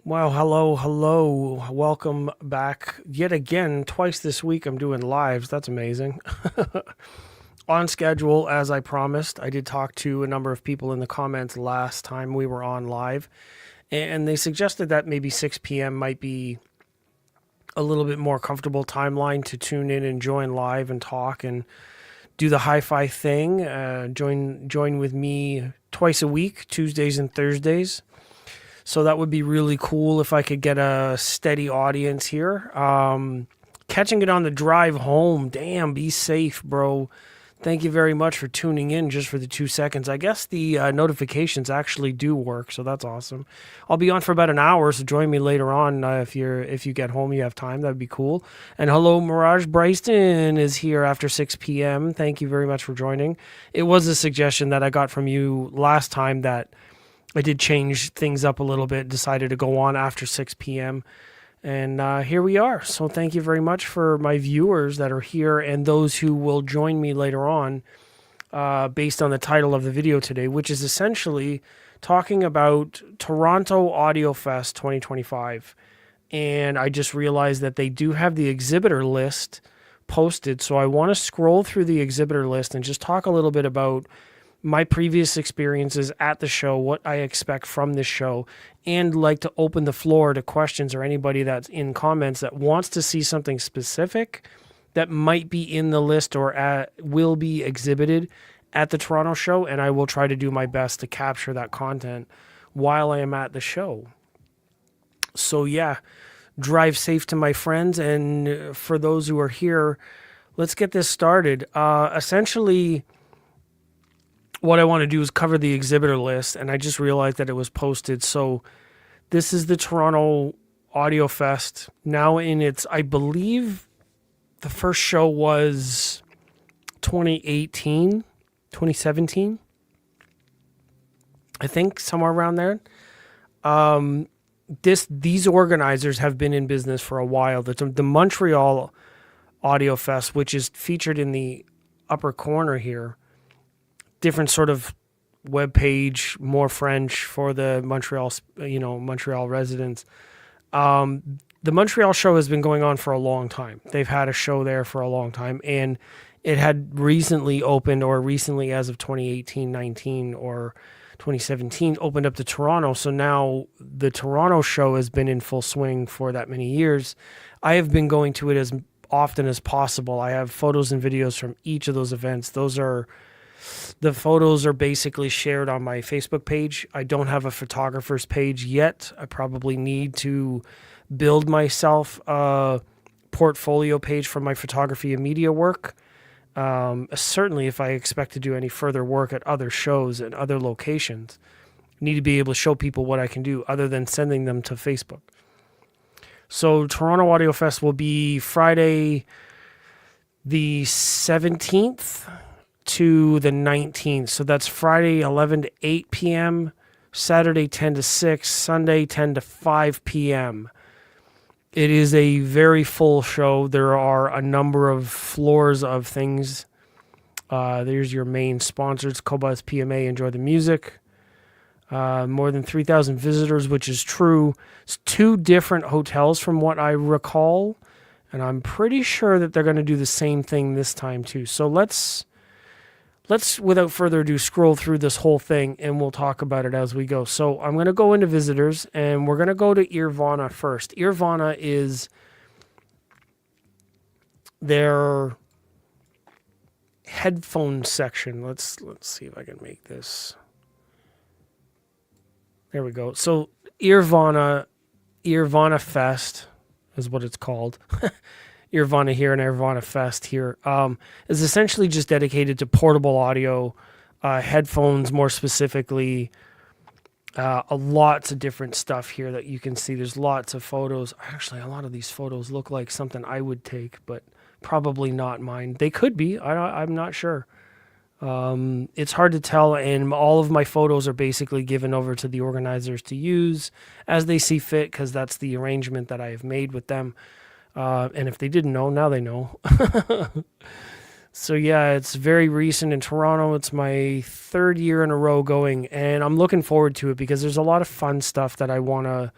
Well, hello. Welcome back yet again. Twice this week I'm doing lives. That's amazing. On schedule, as I promised. I did talk to a number of people in the comments last time we were on live, and they suggested that maybe 6 p.m. might be a little bit more comfortable timeline to tune in and join live and talk and do the hi-fi thing. Join with me twice a week, Tuesdays and Thursdays. So that would be really cool if I could get a steady audience here. Catching it on the drive home. Damn, be safe, bro. Thank you very much for tuning in just for the 2 seconds. I guess the notifications actually do work, so that's awesome. I'll be on for about an hour, so join me later on if you get home, you have time. That'd be cool. And hello, Mirage Bryston is here after 6 p.m. Thank you very much for joining. It was a suggestion that I got from you last time that I did change things up a little bit, decided to go on after 6 p.m. And here we are. So thank you very much for my viewers that are here and those who will join me later on based on the title of the video today, which is essentially talking about Toronto Audiofest 2025. And I just realized that they do have the exhibitor list posted. So I want to scroll through the exhibitor list and just talk a little bit about my previous experiences at the show, what I expect from this show, and like to open the floor to questions or anybody that's in comments that wants to see something specific that might be in the list or will be exhibited at the Toronto show, and I will try to do my best to capture that content while I am at the show. So yeah, drive safe to my friends, and for those who are here, let's get this started. Essentially, what I want to do is cover the exhibitor list, and I just realized that it was posted. So this is the Toronto Audio Fest, now in its, I believe the first show was 2018, 2017, I think, somewhere around there. These organizers have been in business for a while. The Montreal Audio Fest, which is featured in the upper corner here, different sort of web page, more French for the Montreal residents. The Montreal show has been going on for a long time. They've had a show there for a long time, and it had recently opened, or recently as of 2018, 19, or 2017, opened up to Toronto. So now the Toronto show has been in full swing for that many years. I have been going to it as often as possible. I have photos and videos from each of those events. The photos are basically shared on my Facebook page. I don't have a photographer's page yet. I probably need to build myself a portfolio page for my photography and media work. Certainly if I expect to do any further work at other shows and other locations, I need to be able to show people what I can do other than sending them to Facebook. So Toronto Audio Fest will be Friday the 17th to the 19th. So that's Friday 11 to 8 p.m., Saturday 10 to 6, Sunday 10 to 5 p.m. It is a very full show. There are a number of floors of things. There's your main sponsors, Cobus PMA, Enjoy the Music. More than 3,000 visitors, which is true. It's 2 different hotels from what I recall, and I'm pretty sure that they're going to do the same thing this time too. So let's, without further ado, scroll through this whole thing, and we'll talk about it as we go. So I'm going to go into visitors, and we're going to go to Irvana first. Irvana is their headphone section. Let's see if I can make this. There we go. So Irvana Fest is what it's called. Irvana here and Irvana Fest here, is essentially just dedicated to portable audio, headphones more specifically, lots of different stuff here that you can see. There's lots of photos. Actually, a lot of these photos look like something I would take, but probably not mine. They could be. I'm not sure. It's hard to tell, and all of my photos are basically given over to the organizers to use as they see fit, because that's the arrangement that I have made with them. And if they didn't know, now they know. So yeah, it's very recent in Toronto. It's my 3rd year in a row going, and I'm looking forward to it because there's a lot of fun stuff that I want to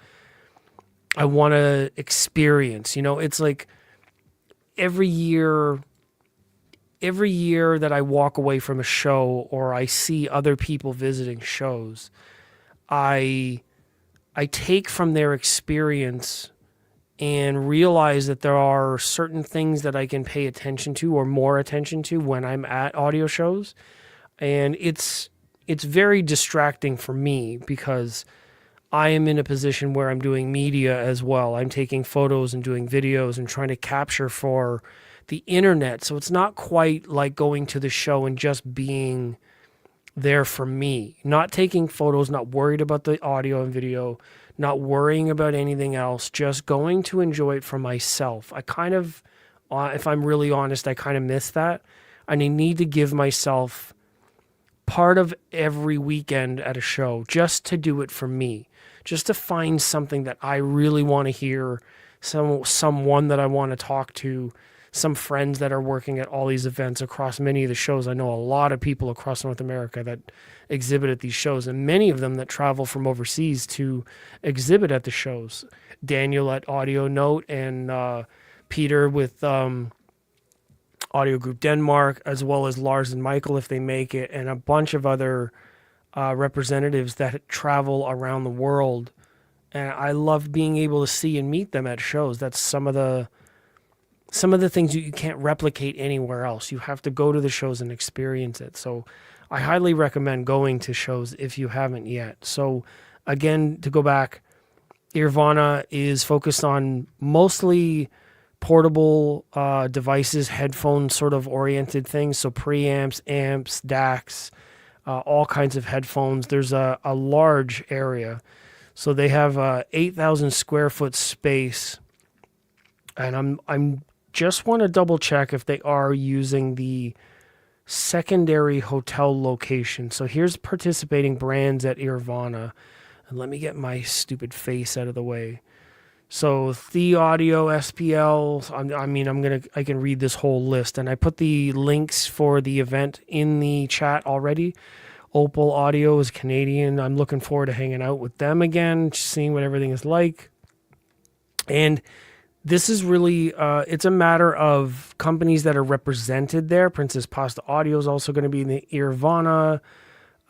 I want to experience. It's like every year that I walk away from a show or I see other people visiting shows, I take from their experience and realize that there are certain things that I can pay attention to or more attention to when I'm at audio shows. And it's very distracting for me because I am in a position where I'm doing media as well. I'm taking photos and doing videos and trying to capture for the internet. So it's not quite like going to the show and just being there for me. Not taking photos, not worried about the audio and video, not worrying about anything else, just going to enjoy it for myself. I kind of, if I'm really honest, I kind of miss that. And I need to give myself part of every weekend at a show just to do it for me, just to find something that I really want to hear, someone that I want to talk to, some friends that are working at all these events across many of the shows. I know a lot of people across North America that exhibit at these shows, and many of them that travel from overseas to exhibit at the shows. Daniel at Audio Note and Peter with Audio Group Denmark, as well as Lars and Michael if they make it, and a bunch of other representatives that travel around the world. And I love being able to see and meet them at shows. That's some of the things you can't replicate anywhere else. You have to go to the shows and experience it. So I highly recommend going to shows if you haven't yet. So again, to go back, Irvana is focused on mostly portable devices, headphone sort of oriented things. So preamps, amps, DACs, all kinds of headphones. There's a large area. So they have 8,000 square foot space. And I'm just want to double check if they are using the secondary hotel location. So here's participating brands at Irvana. And let me get my stupid face out of the way. So The Audio, SPL, I can read this whole list. And I put the links for the event in the chat already. Opal Audio is Canadian. I'm looking forward to hanging out with them again, seeing what everything is like. And this is really, it's a matter of companies that are represented there. Princess Pasta Audio is also going to be in the Irvana.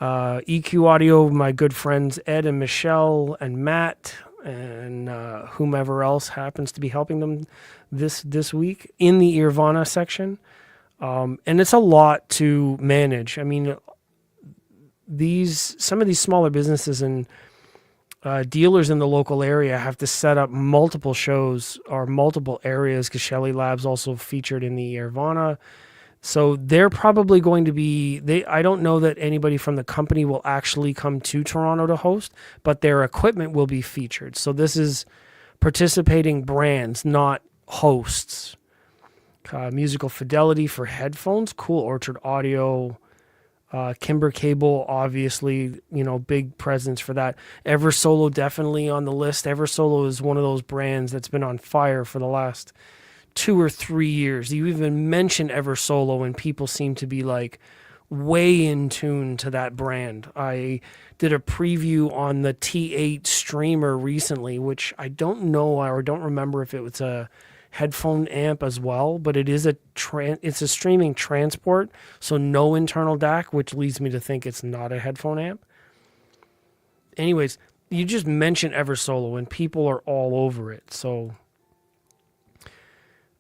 EQ Audio, my good friends Ed and Michelle and Matt and whomever else happens to be helping them this week in the Irvana section. And it's a lot to manage. I mean, some of these smaller businesses and dealers in the local area have to set up multiple shows or multiple areas because Shelley Labs also featured in the Irvana. So they're probably going to be, I don't know that anybody from the company will actually come to Toronto to host, but their equipment will be featured. So this is participating brands, not hosts. Musical Fidelity for headphones, Cool Orchard Audio, Kimber Cable, obviously, big presence for that. Eversolo definitely on the list. Eversolo is one of those brands that's been on fire for the last 2 or 3 years. You even mention Eversolo and people seem to be like way in tune to that brand. I did a preview on the T8 streamer recently, which I don't know or don't remember if it was a headphone amp as well, but it is it's a streaming transport, so no internal DAC, which leads me to think it's not a headphone amp. Anyways, you just mention Eversolo and people are all over it. So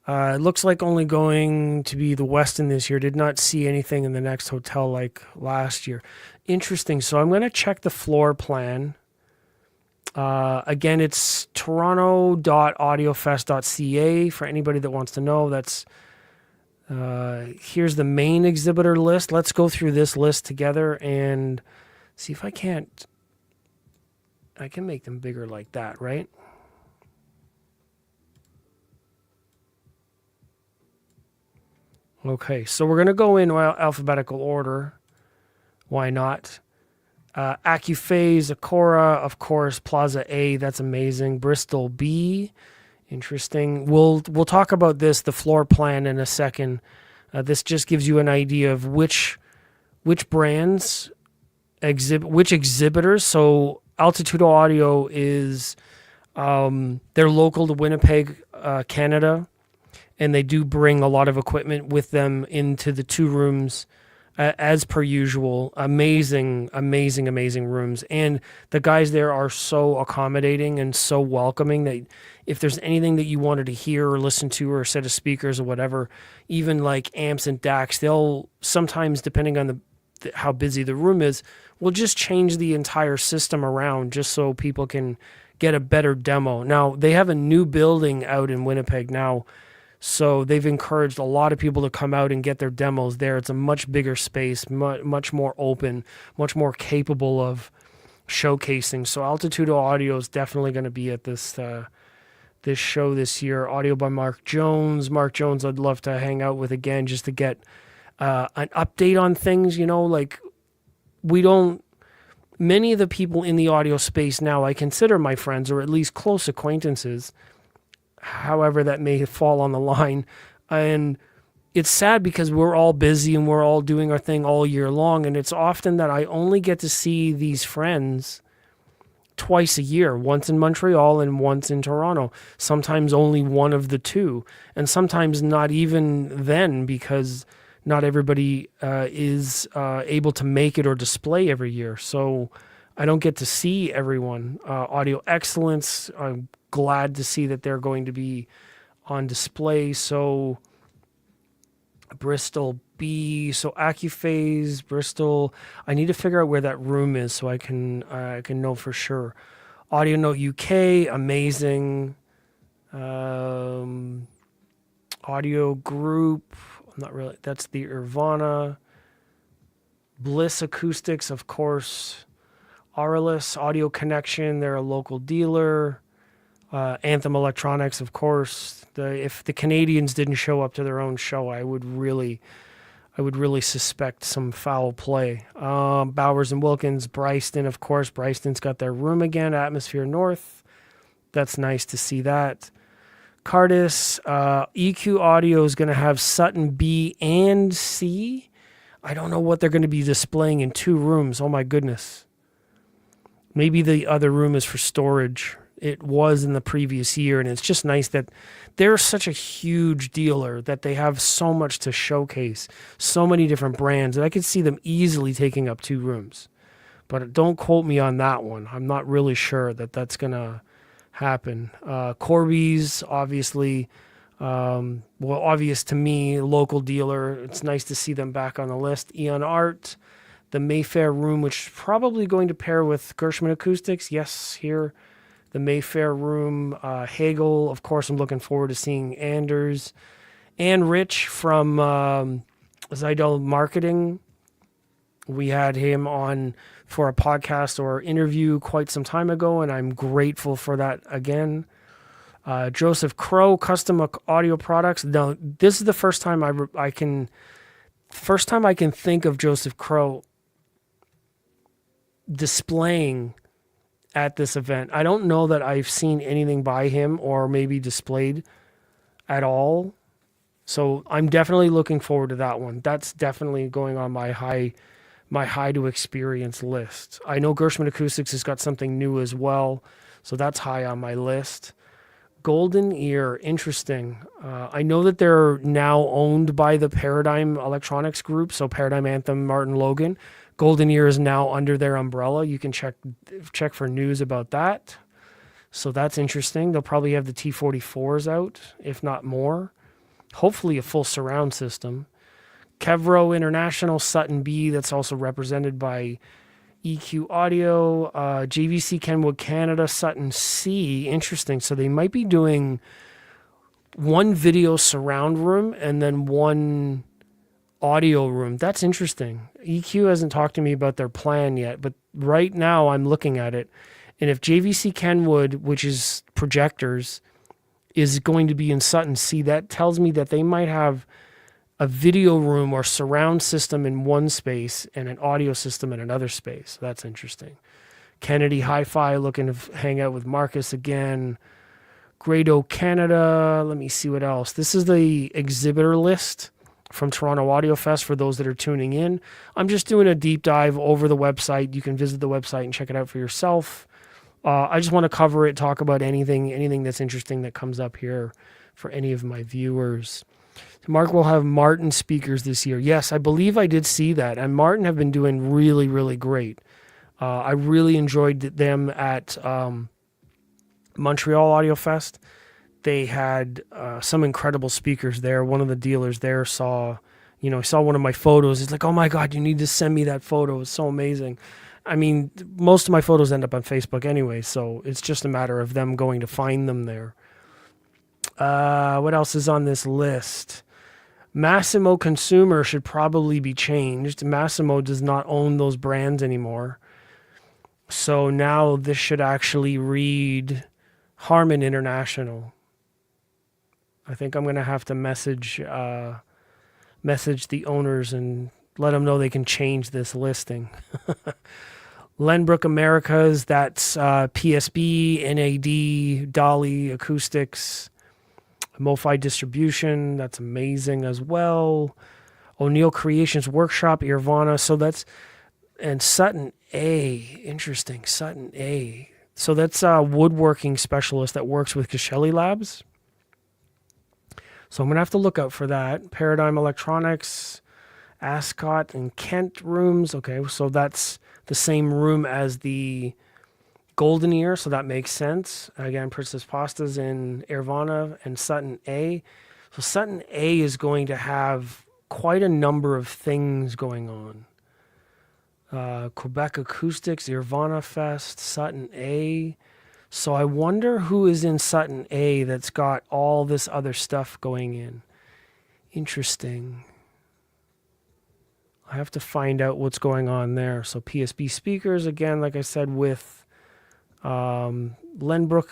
it looks like only going to be the Westin this year. Did not see anything in the next hotel like last year. Interesting. So I'm going to check the floor plan. Again, it's toronto.audiofest.ca for anybody that wants to know. That's here's the main exhibitor list. Let's go through this list together and see if I can make them bigger like that, right? Okay, so we're going to go in alphabetical order. Why not? AccuPhase, Acora, of course, Plaza A, that's amazing. Bristol B, interesting. We'll talk about this, the floor plan, in a second. This just gives you an idea of which brands exhibit, which exhibitors. So Altitude Audio is They're local to Winnipeg, Canada, and they do bring a lot of equipment with them into the two rooms as per usual. Amazing, amazing, amazing rooms. And the guys there are so accommodating and so welcoming that if there's anything that you wanted to hear or listen to or a set of speakers or whatever, even like amps and DACs, they'll sometimes, depending on how busy the room is, we'll just change the entire system around just so people can get a better demo. Now, they have a new building out in Winnipeg now, so they've encouraged a lot of people to come out and get their demos there. It's a much bigger space, much more open, much more capable of showcasing. So Altitude Audio is definitely going to be at this show this year. Audio by Mark Jones. Mark Jones I'd love to hang out with again just to get an update on things. Like many of the people in the audio space now I consider my friends or at least close acquaintances, however that may fall on the line. And it's sad because we're all busy and we're all doing our thing all year long. And it's often that I only get to see these friends twice a year, once in Montreal and once in Toronto, sometimes only one of the two. And sometimes not even then, because not everybody is able to make it or display every year. So I don't get to see everyone. Audio Excellence, I'm glad to see that they're going to be on display. So Bristol B, so AccuPhase, Bristol. I need to figure out where that room is so I can know for sure. Audio Note UK, amazing. Audio Group, I'm not really, that's the Irvana. Bliss Acoustics, of course. Aurelus Audio Connection, they're a local dealer. Anthem Electronics, of course. If the Canadians didn't show up to their own show, I would really suspect some foul play. Bowers and Wilkins, Bryston, of course. Bryston's got their room again, Atmosphere North. That's nice to see that. Cardis, EQ Audio is going to have Sutton B and C. I don't know what they're going to be displaying in two rooms. Oh my goodness. Maybe the other room is for storage. It was in the previous year, and it's just nice that they're such a huge dealer that they have so much to showcase, so many different brands, and I could see them easily taking up two rooms. But don't quote me on that one. I'm not really sure that that's going to happen. Corby's, obviously, obvious to me, local dealer. It's nice to see them back on the list. Eon Art, the Mayfair room, which is probably going to pair with Gershman Acoustics. Yes, here. The Mayfair room, Hagel, of course, I'm looking forward to seeing Anders. And Rich from Zidel Marketing. We had him on for a podcast or interview quite some time ago, and I'm grateful for that again. Joseph Crow, Custom Audio Products. Now, this is the first time I can think of Joseph Crow displaying at this event. I don't know that I've seen anything by him or maybe displayed at all. So I'm definitely looking forward to that one. That's definitely going on my high to experience list. I know Gershman Acoustics has got something new as well, so that's high on my list. Golden Ear, interesting. I know that they're now owned by the Paradigm Electronics Group, so Paradigm, Anthem, Martin Logan. Golden Ear is now under their umbrella. You can check for news about that. So that's interesting. They'll probably have the T44s out, if not more. Hopefully a full surround system. Kevro International, Sutton B, that's also represented by EQ Audio. JVC Kenwood Canada, Sutton C. Interesting. So they might be doing one video surround room and then one audio room. That's interesting. EQ hasn't talked to me about their plan yet, but right now I'm looking at it. And if JVC Kenwood, which is projectors, is going to be in Sutton C, that tells me that they might have a video room or surround system in one space and an audio system in another space. That's interesting. Kennedy Hi-Fi, looking to hang out with Marcus again. Grado Canada. Let me see what else. This is the exhibitor list from Toronto Audiofest for those that are tuning in. I'm just doing a deep dive over the website. You can visit the website and check it out for yourself. I just want to cover it, talk about anything that's interesting that comes up here for any of my viewers. Mark will have Martin speakers this year. Yes, I believe I did see that. And Martin have been doing really, really great. I really enjoyed them at Montreal Audiofest. They had some incredible speakers there. One of the dealers there saw one of my photos. He's like, oh my God, you need to send me that photo. It's so amazing. I mean, most of my photos end up on Facebook anyway, so it's just a matter of them going to find them there. What else is on this list? Massimo Consumer should probably be changed. Massimo does not own those brands anymore. So now this should actually read Harman International. I think I'm going to have to message the owners and let them know they can change this listing. Lenbrook Americas, that's PSB, NAD, Dolly Acoustics, MoFi Distribution, that's amazing as well. O'Neill Creations Workshop, Irvana, so that's, and Sutton A, interesting, Sutton A. So that's a woodworking specialist that works with Cashelli Labs. So I'm going to have to look out for that. Paradigm Electronics, Ascot and Kent rooms. Okay, so that's the same room as the Golden Ear, so that makes sense. Again, Princess Pastas in Irvana and Sutton A. So Sutton A is going to have quite a number of things going on. Quebec Acoustics, Irvana Fest, Sutton A. So I wonder who is in Sutton A that's got all this other stuff going in. Interesting. I have to find out what's going on there. So PSB speakers, again, like I said, with Lenbrook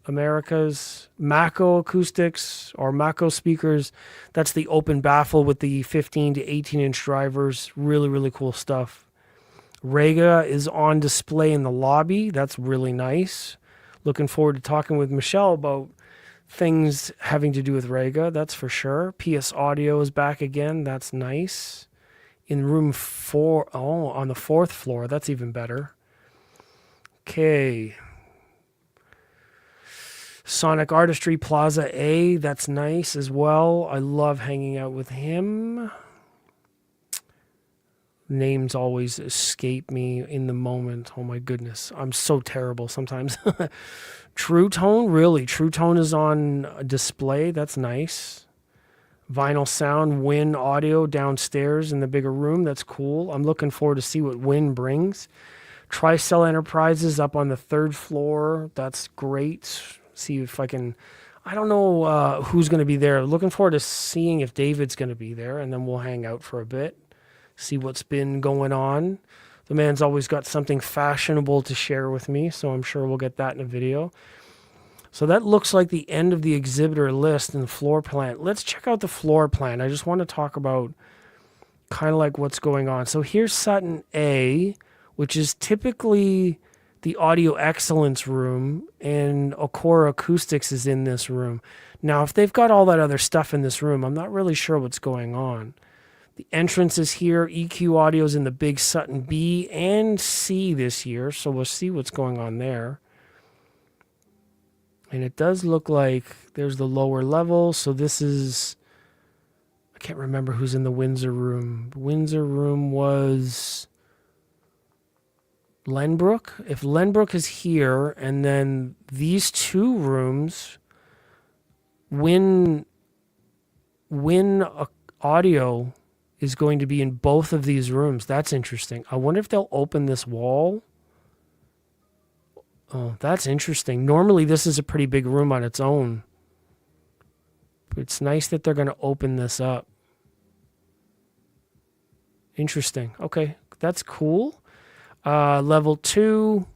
Americas, Mako Acoustics or Mako speakers. That's the open baffle with the 15 to 18 inch drivers. Really, really cool stuff. Rega is on display in the lobby. That's really nice. Looking forward to talking with Michelle about things having to do with Rega. That's for sure. PS Audio is back again. That's nice. In room 4, on the 4th floor. That's even better. Okay. Sonic Artistry Plaza A, that's nice as well. I love hanging out with him. Names always escape me in the moment. Oh my goodness. I'm so terrible sometimes. True Tone, really. True Tone is on display. That's nice. Vinyl Sound, Win Audio downstairs in the bigger room. That's cool. I'm looking forward to see what Win brings. Tricell Enterprises up on the 3rd floor. That's great. See if I can... I don't know who's going to be there. Looking forward to seeing if David's going to be there, and then we'll hang out for a bit. See what's been going on. The man's always got something fashionable to share with me, so I'm sure we'll get that in a video. So that looks like the end of the exhibitor list and the floor plan. Let's check out the floor plan. I just want to talk about kind of like what's going on. So here's Sutton A, which is typically the audio excellence room, and Okora Acoustics is in this room. Now, if they've got all that other stuff in this room, I'm not really sure what's going on. The entrance is here. EQ Audio is in the big Sutton B and C this year, so we'll see what's going on there. And it does look like there's the lower level, so this is... I can't remember who's in the Windsor room. Windsor room was... Lenbrook. If Lenbrook is here, and then these two rooms, Win Audio is going to be in both of these rooms. That's interesting. I wonder if they'll open this wall. Oh, that's interesting. Normally, this is a pretty big room on its own. But it's nice that they're going to open this up. Interesting. Okay, that's cool. Level 2,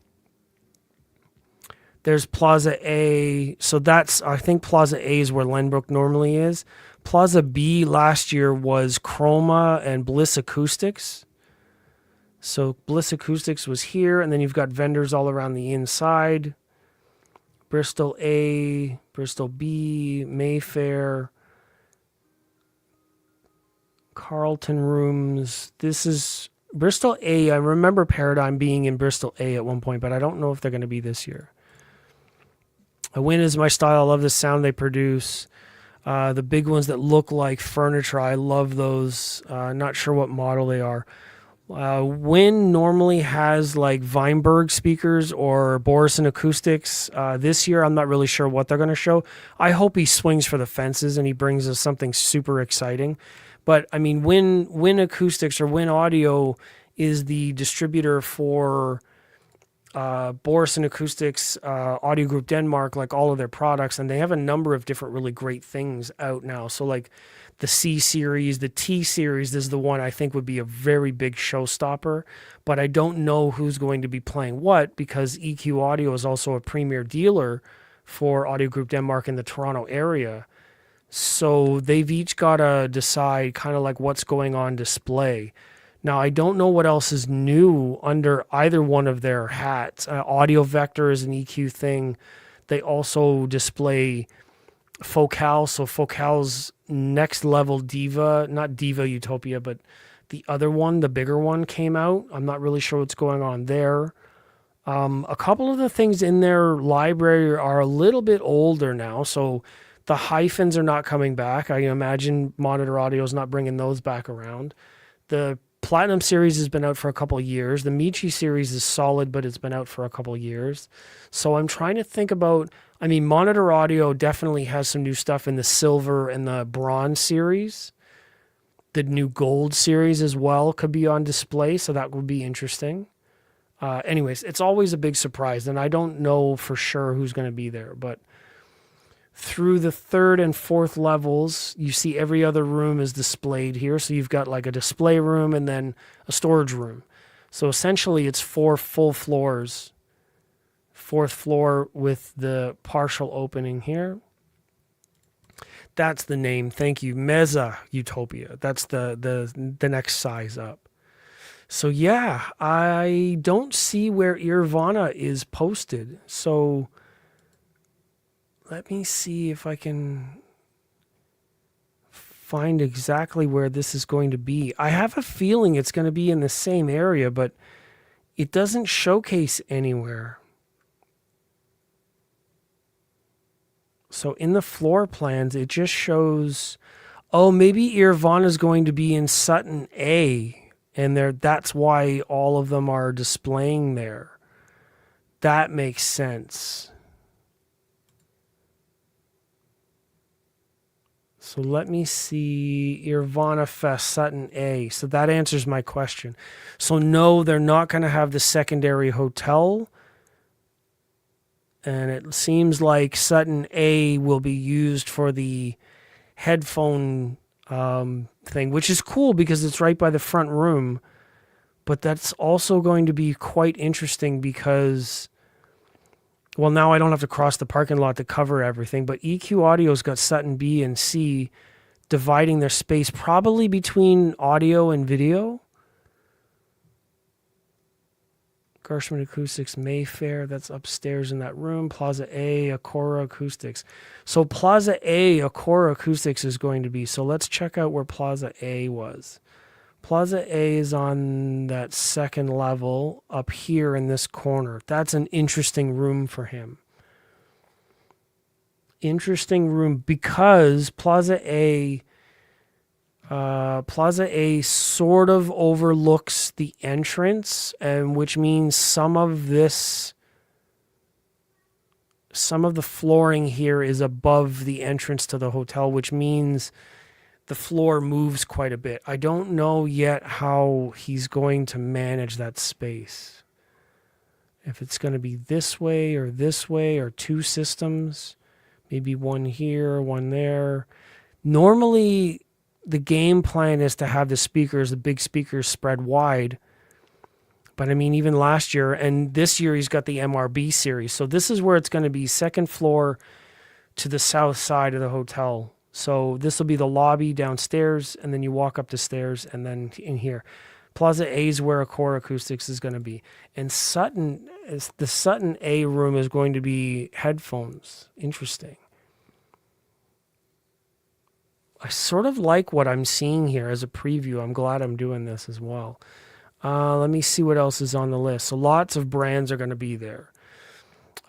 there's Plaza A. So that's, I think Plaza A is where Lenbrook normally is. Plaza B last year was Chroma and Bliss Acoustics. So Bliss Acoustics was here, and then you've got vendors all around the inside. Bristol A, Bristol B, Mayfair, Carlton rooms. This is Bristol A, I remember Paradigm being in Bristol A at one point, but I don't know if they're going to be this year. A Win is my style. I love the sound they produce. The big ones that look like furniture, I love those. Not sure what model they are. Win normally has like Weinberg speakers or Borison acoustics. This year, I'm not really sure what they're going to show. I hope he swings for the fences and he brings us something super exciting. But I mean, Win Acoustics or Win Audio is the distributor for Borison Acoustics, Audio Group Denmark, like all of their products, and they have a number of different really great things out now. So like the C series, the T series is the one I think would be a very big showstopper, but I don't know who's going to be playing what because EQ Audio is also a premier dealer for Audio Group Denmark in the Toronto area. So they've each got to decide kind of like what's going on display. Now, I don't know what else is new under either one of their hats. Audio Vector is an EQ thing. They also display Focal. So Focal's next level Diva, not Diva Utopia, but the other one, the bigger one came out. I'm not really sure what's going on there. A couple of the things in their library are a little bit older now. So the hyphens are not coming back. I imagine Monitor Audio is not bringing those back around. The Platinum series has been out for a couple of years. The Michi series is solid, but it's been out for a couple of years. So I'm trying to think about, I mean, Monitor Audio definitely has some new stuff in the silver and the bronze series. The new gold series as well could be on display, so that would be interesting. Anyways, it's always a big surprise, and I don't know for sure who's going to be there, but through the third and fourth levels, you see every other room is displayed here. So you've got like a display room and then a storage room. So essentially it's 4 full floors. Fourth floor with the partial opening here. That's the name. Thank you. Meza Utopia. That's the next size up. So yeah, I don't see where Irvana is posted. So let me see if I can find exactly where this is going to be. I have a feeling it's going to be in the same area, but it doesn't showcase anywhere. So in the floor plans, it just shows, oh, maybe Irvana is going to be in Sutton A, and that's why all of them are displaying there. That makes sense. So let me see, Irvana Fest, Sutton A. So that answers my question. So no, they're not going to have the secondary hotel. And it seems like Sutton A will be used for the headphone thing, which is cool because it's right by the front room. But that's also going to be quite interesting because, well, now I don't have to cross the parking lot to cover everything, but EQ Audio's got Sutton B and C dividing their space probably between audio and video. Gershman Acoustics, Mayfair, that's upstairs in that room. Plaza A, Acora Acoustics. So Plaza A, Acora Acoustics is going to be. So let's check out where Plaza A was. Plaza A is on that second level up here in this corner. That's an interesting room for him. Interesting room because Plaza A sort of overlooks the entrance, and which means some of the flooring here is above the entrance to the hotel, which means the floor moves quite a bit. I don't know yet how he's going to manage that space. If it's going to be this way or two systems, maybe one here, one there. Normally, the game plan is to have the big speakers spread wide. But I mean, even last year and this year, he's got the MRB series. So this is where it's going to be second floor to the south side of the hotel. So this will be the lobby downstairs, and then you walk up the stairs, and then in here. Plaza A is where Acora Acoustics is going to be. And the Sutton A room is going to be headphones. Interesting. I sort of like what I'm seeing here as a preview. I'm glad I'm doing this as well. Let me see what else is on the list. So lots of brands are going to be there.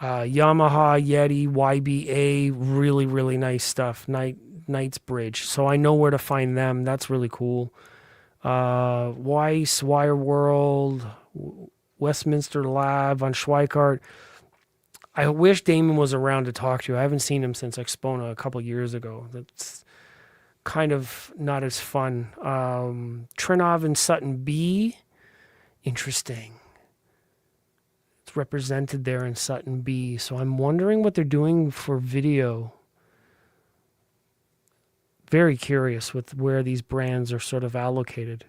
Yamaha, Yeti, YBA, really, really nice stuff. Knightsbridge. So I know where to find them. That's really cool. Weiss, Wire World, Westminster Lab, Von Schweikart. I wish Damon was around to talk to. I haven't seen him since Expona a couple years ago. That's kind of not as fun. Trinov and Sutton B. Interesting. It's represented there in Sutton B. So I'm wondering what they're doing for video. Very curious with where these brands are sort of allocated.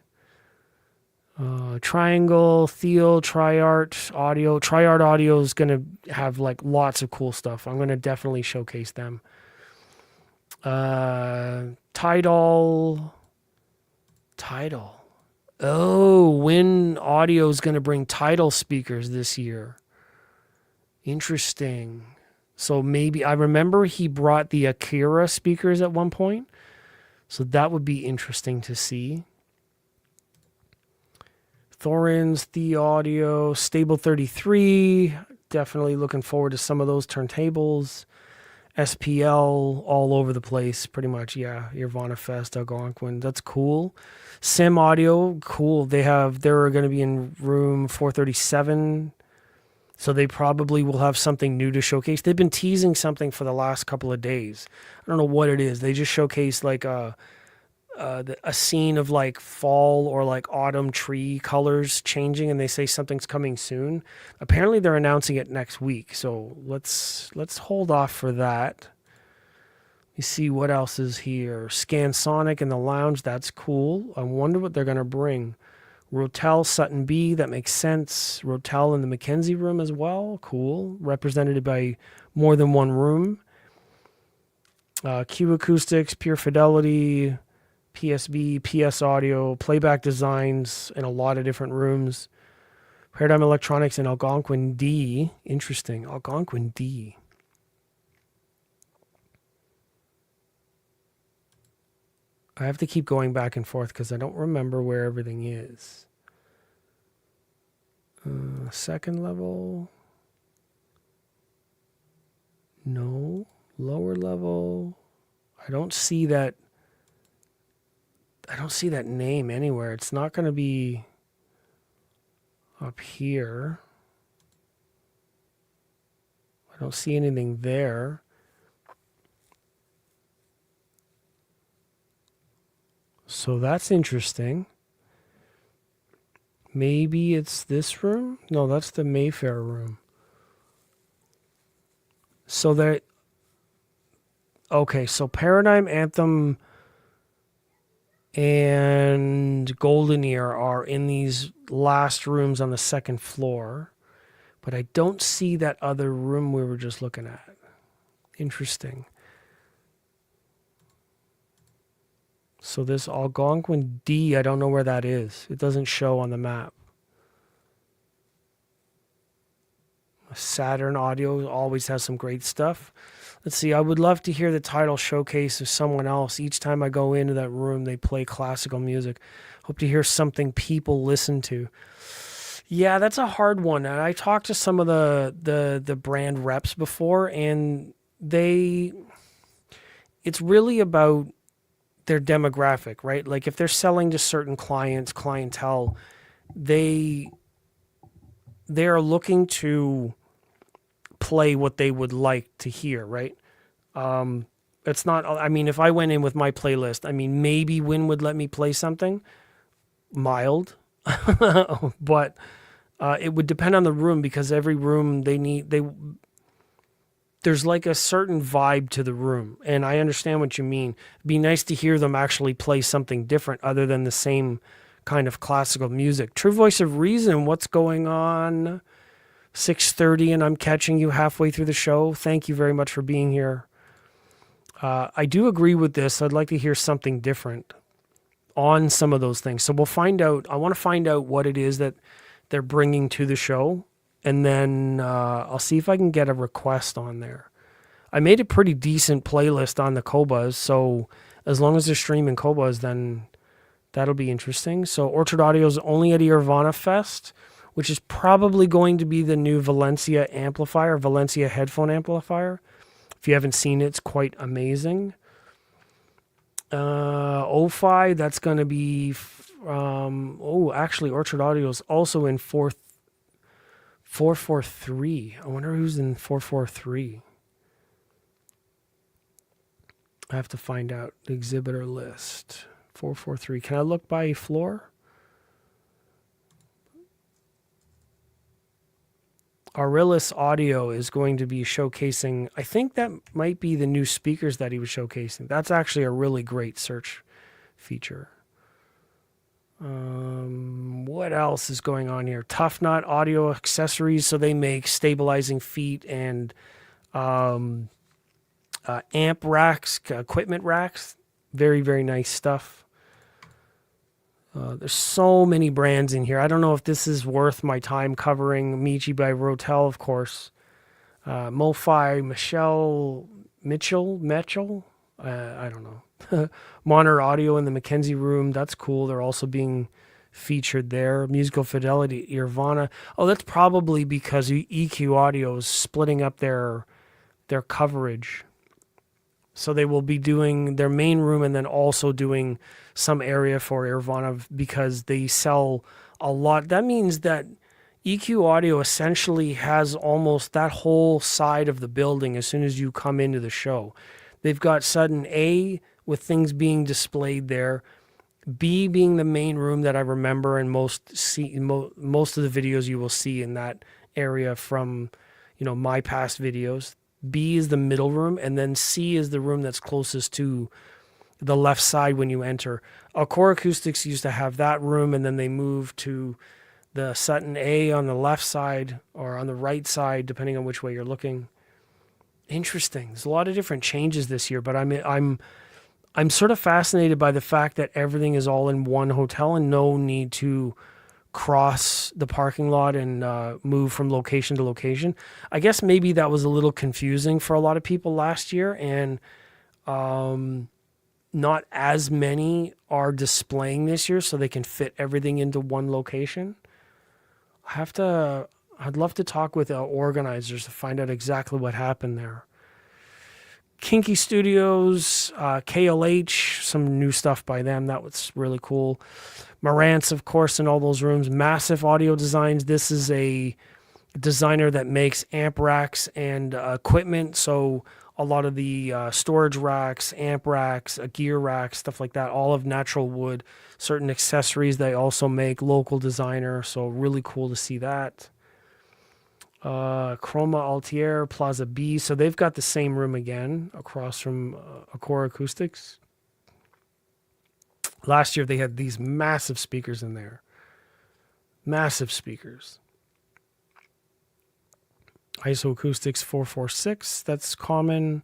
Triangle, Theo, Triart Audio. Triart Audio is going to have like lots of cool stuff. I'm going to definitely showcase them. Tidal. Oh, Win Audio is going to bring Tidal speakers this year. Interesting. So maybe, I remember he brought the Akira speakers at one point. So that would be interesting to see. Thorins, The Audio, Stable 33. Definitely looking forward to some of those turntables. SPL all over the place, pretty much. Yeah, Irvana Fest, Algonquin. That's cool. Sim Audio, cool. They're going to be in room 437. So they probably will have something new to showcase. They've been teasing something for the last couple of days. I don't know what it is. They just showcased like a scene of like fall or like autumn tree colors changing, and they say something's coming soon. Apparently they're announcing it next week, so let's hold off for that. You see what else is here. Scansonic in the lounge, that's cool. I wonder what they're going to bring. Rotel Sutton B, that makes sense. Rotel in the Mackenzie room as well, cool. Represented by more than one room. Q Acoustics, Pure Fidelity, PSB, PS Audio, Playback Designs in a lot of different rooms. Paradigm Electronics and Algonquin D. Interesting. Algonquin D. I have to keep going back and forth because I don't remember where everything is. Second level. No. Lower level. I don't see that name anywhere. It's not going to be up here. I don't see anything there. So that's interesting. Maybe it's this room? No, that's the Mayfair room. So there... Okay, so Paradigm, Anthem, and Golden Ear are in these last rooms on the second floor. But I don't see that other room we were just looking at. Interesting. So this Algonquin D, I don't know where that is. It doesn't show on the map. Saturn Audio always has some great stuff. Let's see, I would love to hear the title showcase of someone else. Each time I go into that room, they play classical music. Hope to hear something people listen to. Yeah, that's a hard one. And I talked to some of the brand reps before, and it's really about their demographic, right? Like if they're selling to certain clientele, they are looking to play what they would like to hear, right? It's not, I mean, if I went in with my playlist, I mean, maybe Win would let me play something mild, but it would depend on the room, because every room there's like a certain vibe to the room, and I understand what you mean. It'd be nice to hear them actually play something different other than the same kind of classical music. True Voice of Reason, what's going on? 6:30, and I'm catching you halfway through the show. Thank you very much for being here. I do agree with this. I'd like to hear something different on some of those things. So we'll find out. I want to find out what it is that they're bringing to the show, and then I'll see if I can get a request on there. I made a pretty decent playlist on the Qobuz, so as long as they're streaming Qobuz, then That'll be interesting. So Orchard Audio is only at Irvana Fest, which is probably going to be the new Valencia amplifier, Valencia headphone amplifier. If you haven't seen it, it's quite amazing. O-Fi, that's going to be... actually, Orchard Audio is also in 443. I wonder who's in 443. I have to find out the exhibitor list. 443. Can I look by floor? Aurelius Audio is going to be showcasing, I think that might be the new speakers that he was showcasing. That's actually a really great search feature. What else is going on here? Tough Nut Audio Accessories. So they make stabilizing feet and amp racks, equipment racks. Very, very nice stuff. There's so many brands in here. I don't know if this is worth my time covering. Michi by Rotel, of course. MoFi, Mitchell. I don't know. Monitor Audio in the Mackenzie Room. That's cool. They're also being featured there. Musical Fidelity, Irvana. Oh, that's probably because EQ Audio is splitting up their coverage. So they will be doing their main room and then also doing some area for Irvana because they sell a lot. That means that EQ Audio essentially has almost that whole side of the building as soon as you come into the show. They've got Sudden A with things being displayed there. B being the main room that I remember and most of the videos you will see in that area from, my past videos. B is the middle room, and then C is the room that's closest to the left side when you enter. Core Acoustics used to have that room, and then they moved to the Sutton A on the left side or on the right side, depending on which way you're looking. Interesting. There's a lot of different changes this year, but I'm sort of fascinated by the fact that everything is all in one hotel and no need to cross the parking lot and move from location to location. I guess maybe that was a little confusing for a lot of people last year, and not as many are displaying this year so they can fit everything into one location. I'd love to talk with organizers to find out exactly what happened there. Kinky Studios, KLH, some new stuff by them. That was really cool. Marantz, of course, in all those rooms. Massive Audio Designs. This is a designer that makes amp racks and equipment. So a lot of the storage racks, amp racks, gear racks, stuff like that, all of natural wood. Certain accessories they also make, local designer. So really cool to see that. Chroma Altier, Plaza B. So they've got the same room again across from Core Acoustics. Last year they had these massive speakers in there. Massive speakers. ISO Acoustics 446, that's common.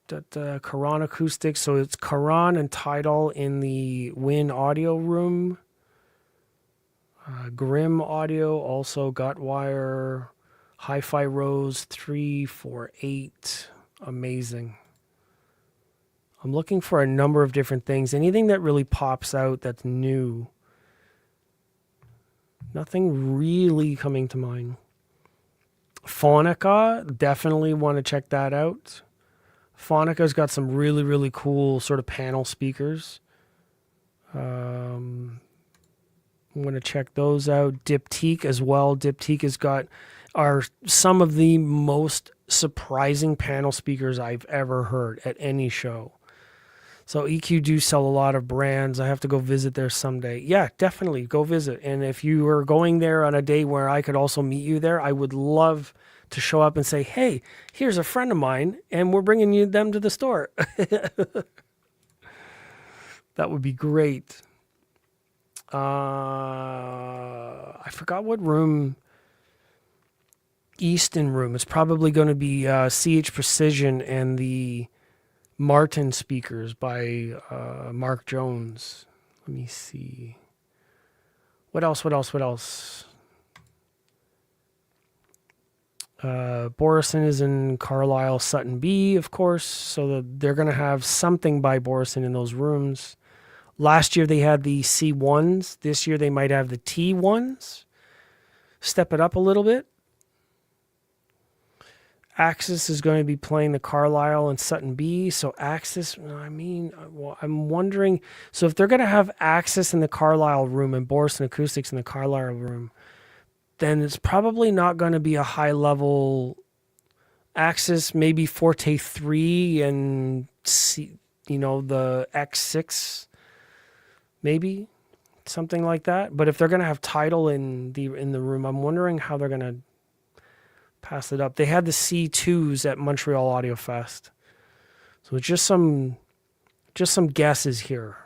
Karan Acoustics, so it's Karan and Tidal in the Win Audio room. Grim Audio, also Gutwire. Hi-Fi Rose 348. Amazing. I'm looking for a number of different things. Anything that really pops out that's new. Nothing really coming to mind. Phonica, definitely want to check that out. Phonica's got some really, really cool sort of panel speakers. I'm going to check those out. Diptyque as well. Diptyque has got some of the most surprising panel speakers I've ever heard at any show. So EQ do sell a lot of brands. I have to go visit there someday. Yeah, definitely go visit. And if you were going there on a day where I could also meet you there, I would love to show up and say, hey, here's a friend of mine, and we're bringing them to the store. That would be great. I forgot what room. Easton room. It's probably going to be CH Precision and the Martin speakers by Mark Jones. Let me see. What else? Borison is in Carlisle, Sutton B, of course. So they're going to have something by Borison in those rooms. Last year they had the C1s. This year they might have the T1s. Step it up a little bit. Axis is going to be playing the Carlisle and Sutton B. So Axis, I mean, well, I'm wondering. So if they're going to have Axis in the Carlisle room and Boris and Acoustics in the Carlisle room, then it's probably not going to be a high level Axis, maybe Forte 3 and C, the X6, maybe something like that. But if they're going to have Tidal in the room, I'm wondering how they're going to pass it up. They had the C2s at Montreal Audiofest. So it's just some guesses here.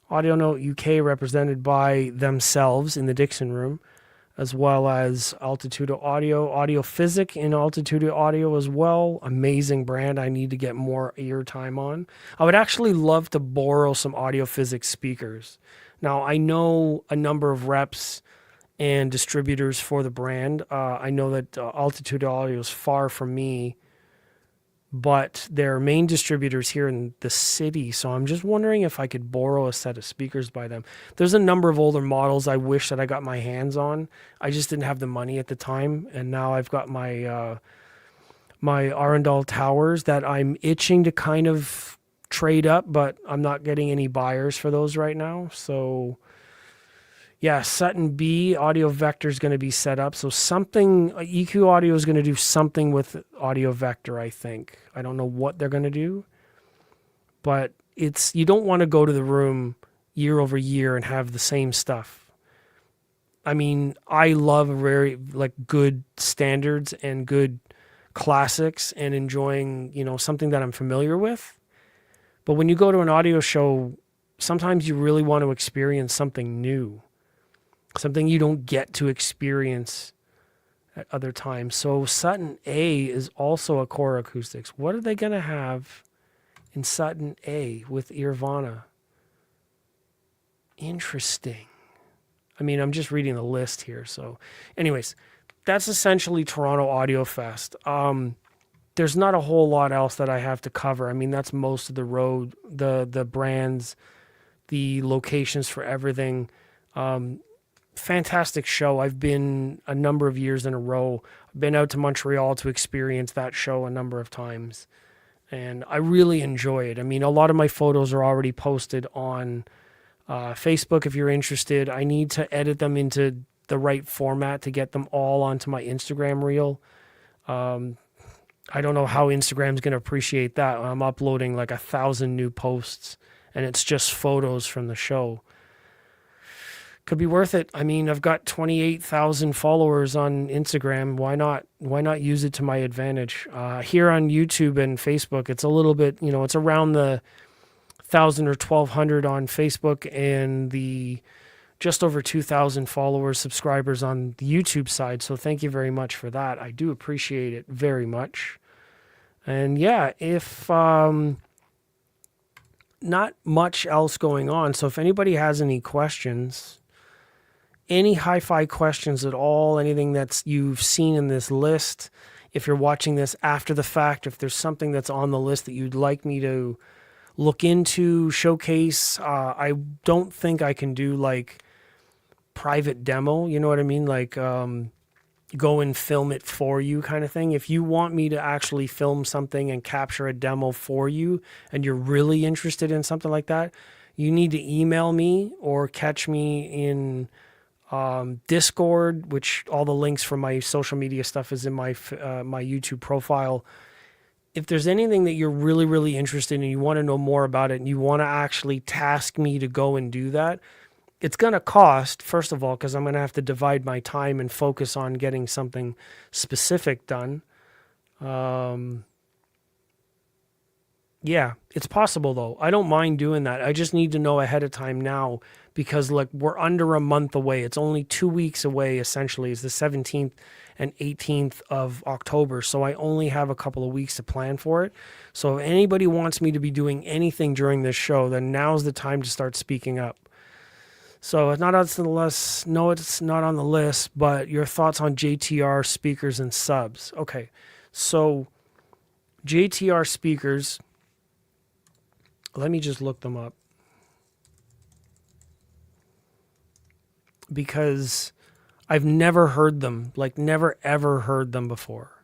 Audio Note UK represented by themselves in the Dixon room, as well as Altitude Audio, Audio Physic in Altitude Audio as well. Amazing brand. I need to get more ear time on. I would actually love to borrow some Audio Physic speakers. Now, I know a number of reps and distributors for the brand. I know that Altitude Audio is far from me, but they're main distributors here in the city. So I'm just wondering if I could borrow a set of speakers by them. There's a number of older models I wish that I got my hands on. I just didn't have the money at the time. And now I've got my Arundel Towers that I'm itching to kind of trade up, but I'm not getting any buyers for those right now. So yeah, Sutton B, Audio Vector is going to be set up. So something, EQ Audio is going to do something with Audio Vector, I think. I don't know what they're going to do, but you don't want to go to the room year over year and have the same stuff. I mean, I love very good standards and good classics and enjoying, something that I'm familiar with. But when you go to an audio show, sometimes you really want to experience something new. Something you don't get to experience at other times. So Sutton A is also a core acoustics. What are they going to have in Sutton A with Irvana? Interesting. I mean, I'm just reading the list here. So anyways, that's essentially Toronto Audiofest. There's not a whole lot else that I have to cover. I mean, that's most of the road, the brands, the locations for everything. Fantastic show. I've been a number of years in a row. I've been out to Montreal to experience that show a number of times, and I really enjoy it. I mean, a lot of my photos are already posted on Facebook if you're interested. I need to edit them into the right format to get them all onto my Instagram reel. I don't know how Instagram's going to appreciate that. I'm uploading 1,000 new posts, and it's just photos from the show. Could be worth it. I mean, I've got 28,000 followers on Instagram. Why not? Why not use it to my advantage? Here on YouTube and Facebook, it's a little bit, it's around the 1,000 or 1,200 on Facebook and the just over 2,000 followers, subscribers on the YouTube side. So thank you very much for that. I do appreciate it very much. And yeah, if not much else going on. So if anybody has any questions, any hi-fi questions at all, anything that's you've seen in this list, if you're watching this after the fact, if there's something that's on the list that you'd like me to look into, showcase, I don't think I can do private demo, you know what I mean? Go and film it for you kind of thing. If you want me to actually film something and capture a demo for you and you're really interested in something like that, you need to email me or catch me in Discord, which all the links for my social media stuff is in my my YouTube profile. If there's anything that you're really, really interested in and you want to know more about it and you want to actually task me to go and do that, it's going to cost, first of all, because I'm going to have to divide my time and focus on getting something specific done. Yeah, it's possible though. I don't mind doing that. I just need to know ahead of time now because we're under a month away. It's only 2 weeks away, essentially. It's the 17th and 18th of October. So I only have a couple of weeks to plan for it. So if anybody wants me to be doing anything during this show, then now's the time to start speaking up. So it's not on the list. No, it's not on the list, but your thoughts on JTR speakers and subs. Okay, so JTR speakers, let me just look them up. because I've never heard them, like never ever heard them before.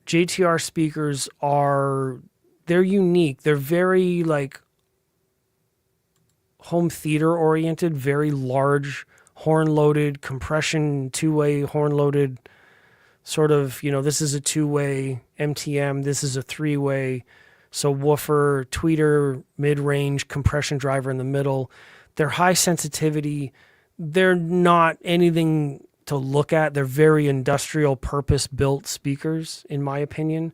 JTR speakers they're unique. They're very like home theater oriented, very large, horn loaded, compression, two-way horn loaded, sort of, this is a two-way MTM, this is a three-way. So woofer, tweeter, mid-range, compression driver in the middle. They're high sensitivity. They're not anything to look at. They're very industrial, purpose-built speakers, in my opinion.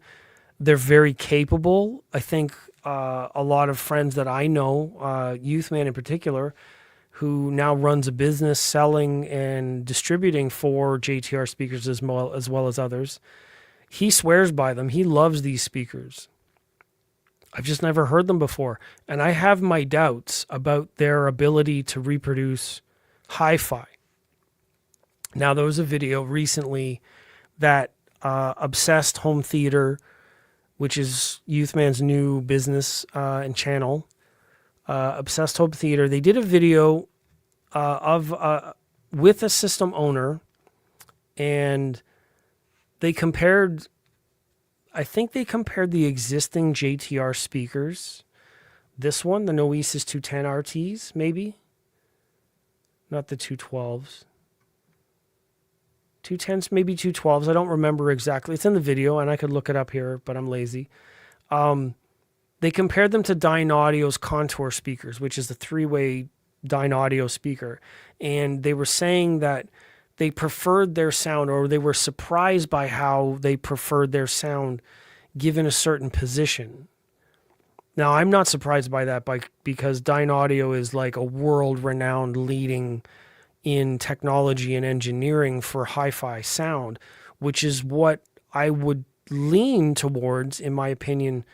They're very capable. I think a lot of friends that I know, Youthman in particular, who now runs a business selling and distributing for JTR speakers as well as others, he swears by them. He loves these speakers. I've just never heard them before. And I have my doubts about their ability to reproduce hi-fi. Now, there was a video recently that Obsessed Home Theater, which is Youthman's new business and channel, Obsessed Home Theater, they did a video with a system owner, and they compared, I think they compared the existing JTR speakers. This one, the Noesis 210 RTs, maybe? Not the 212s. 210s, maybe 212s. I don't remember exactly. It's in the video, and I could look it up here, but I'm lazy. They compared them to Dyne Audio's Contour speakers, which is the three-way Dyne Audio speaker. And they were saying that they preferred their sound, or they were surprised by how they preferred their sound given a certain position. Now, I'm not surprised by that because Dyne Audio is like a world-renowned leading in technology and engineering for hi-fi sound, which is what I would lean towards, in my opinion,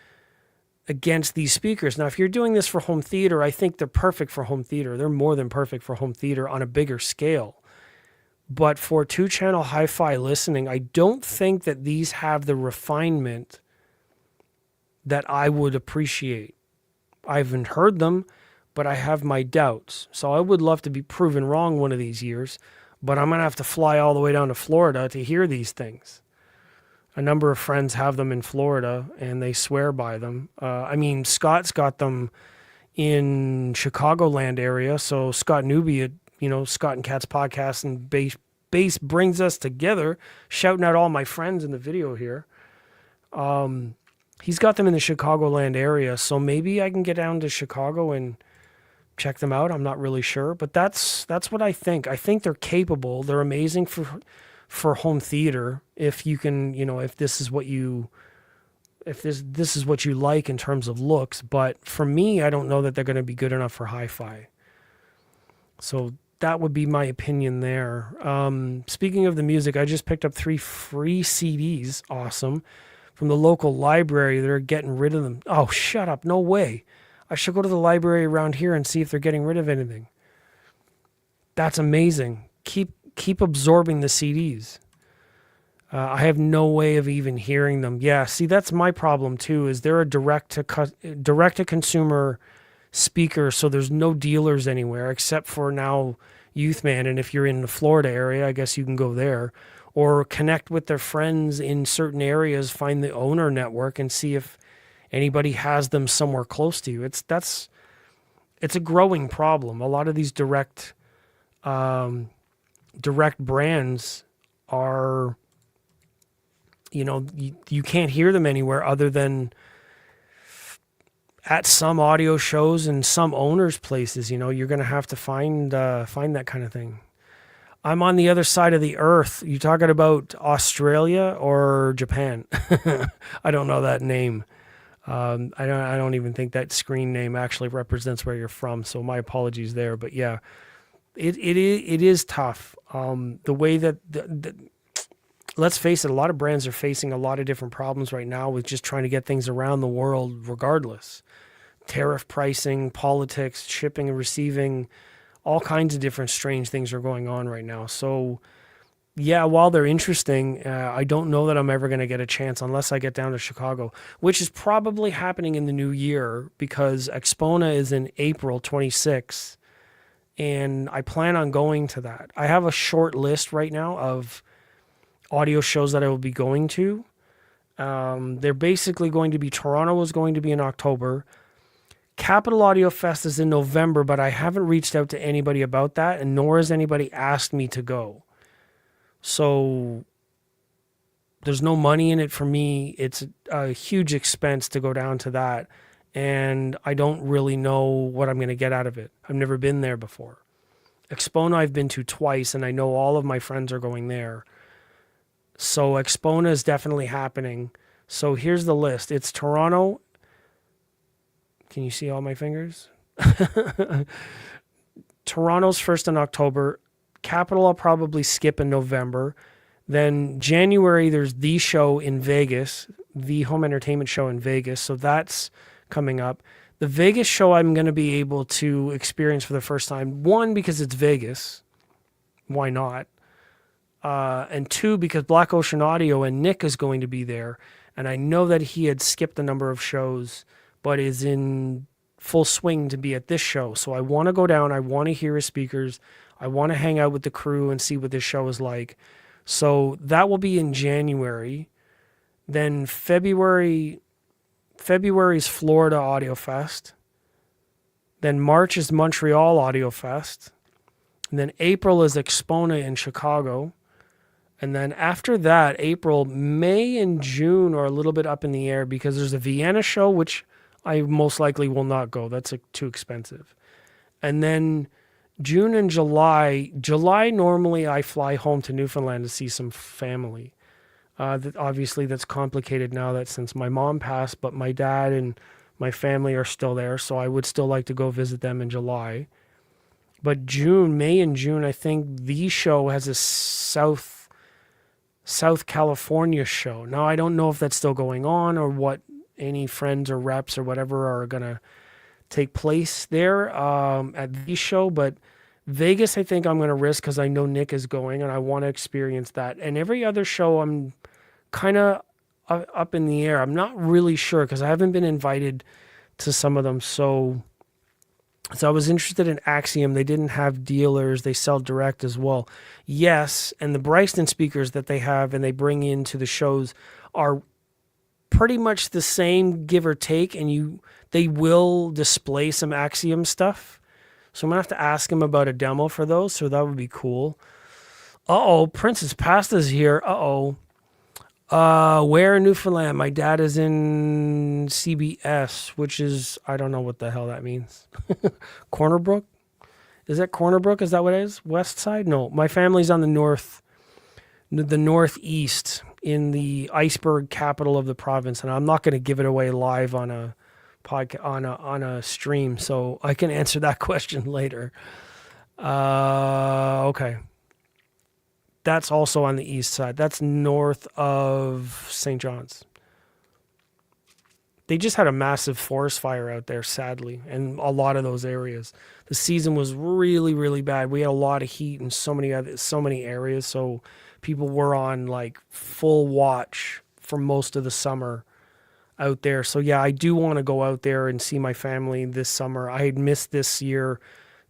against these speakers. Now, if you're doing this for home theater, I think they're perfect for home theater. They're more than perfect for home theater on a bigger scale. But for two-channel hi-fi listening, I don't think that these have the refinement that I would appreciate. I haven't heard them, but I have my doubts. So I would love to be proven wrong one of these years, but I'm going to have to fly all the way down to Florida to hear these things. A number of friends have them in Florida, and they swear by them. Scott's got them in Chicagoland area, so Scott Newby, Scott and Kat's podcast and bass brings us together, shouting out all my friends in the video here. He's got them in the Chicagoland area, so maybe I can get down to Chicago and check them out. I'm not really sure, but that's what I think. I think they're capable. They're amazing for home theater if you can, if this is what you like in terms of looks. But for me, I don't know that they're going to be good enough for hi-fi. So that would be my opinion there. Speaking of the music, I just picked up 3 free CDs. Awesome. From the local library. They're getting rid of them. Oh, shut up. No way. I should go to the library around here and see if they're getting rid of anything. That's amazing. Keep absorbing the CDs. I have no way of even hearing them. Yeah, see, that's my problem too, is they're a direct-to-consumer speaker, so there's no dealers anywhere except for now Youthman, and if you're in the Florida area, I guess you can go there. Or connect with their friends in certain areas, find the owner network, and see if anybody has them somewhere close to you. It's a growing problem. A lot of these direct brands are, you can't hear them anywhere other than at some audio shows and some owners' places. You're going to have to find that kind of thing. I'm on the other side of the earth. You talking about Australia or Japan? I don't know that name. I don't even think that screen name actually represents where you're from. So my apologies there. But yeah, it is tough. The way that let's face it, a lot of brands are facing a lot of different problems right now with just trying to get things around the world regardless. Tariff pricing, politics, shipping and receiving, all kinds of different strange things are going on right now. So yeah, while they're interesting, I don't know that I'm ever going to get a chance unless I get down to Chicago, which is probably happening in the new year because Expona is in April 26th and I plan on going to that. I have a short list right now of audio shows that I will be going to. They're basically going to be, Toronto is going to be in October. Capital Audio Fest is in November, but I haven't reached out to anybody about that, and nor has anybody asked me to go. So there's no money in it for me. It's a huge expense to go down to that, and I don't really know what I'm going to get out of it. I've never been there before. Expona I've been to twice, and I know all of my friends are going there. So Expona is definitely happening. So here's the list. It's Toronto. Can you see all my fingers? Toronto's first in October. Capital I'll probably skip in November. Then January, there's The Show in Vegas, the home entertainment show in Vegas. So that's coming up. The Vegas show I'm going to be able to experience for the first time. One, because it's Vegas. Why not? And two, because Black Ocean Audio and Nick is going to be there. And I know that he had skipped a number of shows, but is in full swing to be at this show. So I want to go down. I want to hear his speakers. I want to hang out with the crew and see what this show is like. So that will be in January. Then February's Florida Audio Fest. Then March is Montreal Audio Fest. And then April is Expona in Chicago. And then after that, April, May and June are a little bit up in the air because there's a Vienna show, which I most likely will not go. That's too expensive. And then June and July. July, normally I fly home to Newfoundland to see some family. Obviously, that's complicated now that since my mom passed, but my dad and my family are still there, so I would still like to go visit them in July. But May and June, I think the show has a South California show. Now, I don't know if that's still going on or what any friends or reps or whatever are going to take place there at the show, but Vegas, I think I'm going to risk because I know Nick is going and I want to experience that. And every other show, I'm kind of up in the air. I'm not really sure because I haven't been invited to some of them. So I was interested in Axiom. They didn't have dealers. They sell direct as well. Yes, and the Bryston speakers that they have and they bring into the shows are pretty much the same, give or take, and they will display some Axiom stuff. So I'm going to have to ask him about a demo for those, so that would be cool. Uh-oh, Princess Pasta's here. Uh-oh. Where in Newfoundland? My dad is in CBS, which is, I don't know what the hell that means. Corner Brook? Is that Corner Brook? Is that what it is? West side? No, my family's on the northeast in the iceberg capital of the province, and I'm not going to give it away live on a podcast on a stream, so I can answer that question later. Okay. That's also on the east side. That's north of St. John's. They just had a massive forest fire out there, sadly, and a lot of those areas. The season was really, really bad. We had a lot of heat in so many areas, so people were on like full watch for most of the summer out there. So yeah, I do want to go out there and see my family this summer. I had missed this year.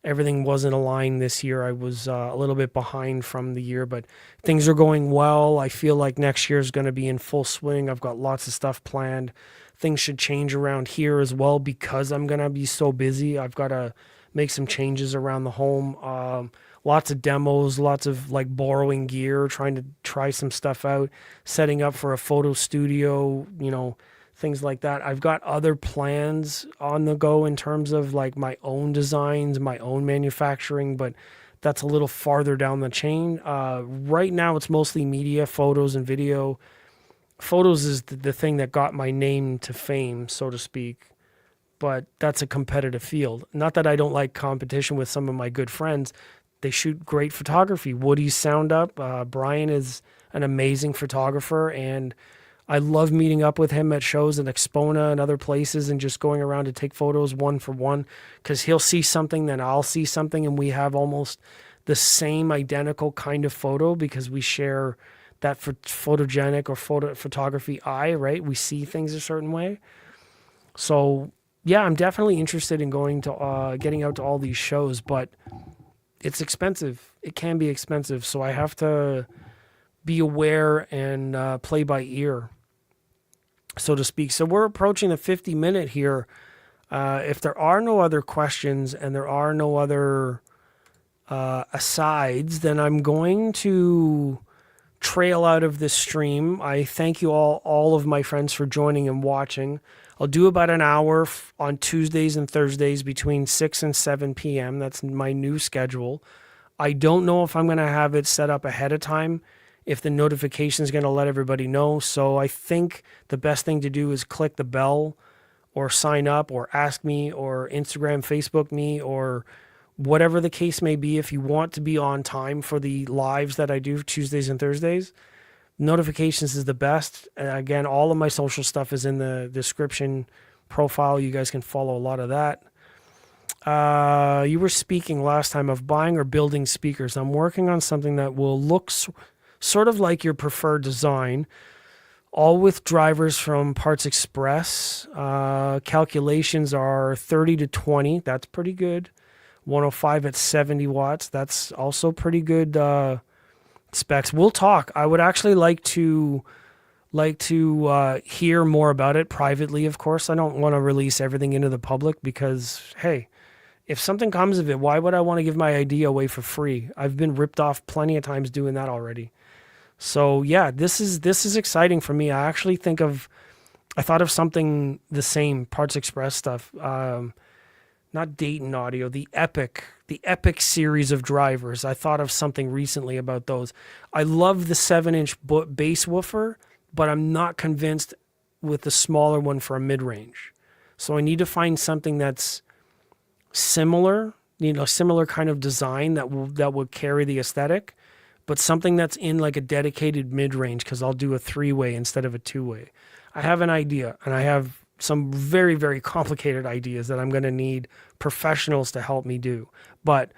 Everything wasn't aligned this year. I was a little bit behind from the year, but things are going well. I feel like next year is going to be in full swing. I've got lots of stuff planned. Things should change around here as well because I'm going to be so busy. I've got to make some changes around the home. Lots of demos, lots of like borrowing gear, trying to try some stuff out, setting up for a photo studio, things like that. I've got other plans on the go in terms of like my own designs, my own manufacturing, but that's a little farther down the chain. Right now it's mostly media, photos and video. Photos is the thing that got my name to fame, so to speak, but that's a competitive field. Not that I don't like competition with some of my good friends. They shoot great photography. Woody's Sound Up. Brian is an amazing photographer, and I love meeting up with him at shows at Expona and other places and just going around to take photos one for one because he'll see something, then I'll see something, and we have almost the same identical kind of photo because we share that photogenic or photography eye, right? We see things a certain way. So yeah, I'm definitely interested in going to getting out to all these shows, but it's expensive. It can be expensive, so I have to be aware and play by ear, so to speak. So we're approaching the 50-minute here. If there are no other questions and there are no other asides, then I'm going to trail out of this stream. I thank you all of my friends for joining and watching. I'll do about an hour on Tuesdays and Thursdays between 6 and 7 p.m. That's my new schedule. I don't know if I'm going to have it set up ahead of time, if the notification is going to let everybody know. So I think the best thing to do is click the bell or sign up or ask me or Instagram, Facebook me, or whatever the case may be. If you want to be on time for the lives that I do Tuesdays and Thursdays, notifications is the best. Again, all of my social stuff is in the description profile. You guys can follow a lot of that. You were speaking last time of buying or building speakers. I'm working on something that will look sort of like your preferred design, all with drivers from Parts Express. Calculations are 30 to 20. That's pretty good. 105 at 70 watts. That's also pretty good specs. We'll talk. I would actually like to hear more about it privately, of course. I don't want to release everything into the public because, hey, if something comes of it, why would I want to give my idea away for free? I've been ripped off plenty of times doing that already. So yeah, this is exciting for me. I thought of something the same, Parts Express stuff. Not Dayton Audio, the Epic series of drivers. I thought of something recently about those. I love the 7-inch bass woofer, but I'm not convinced with the smaller one for a mid-range. So I need to find something that's similar, similar kind of design that will carry the aesthetic, but something that's in like a dedicated mid-range, because I'll do a 3-way instead of a 2-way. I have an idea, and I have some very, very complicated ideas that I'm going to need professionals to help me do. But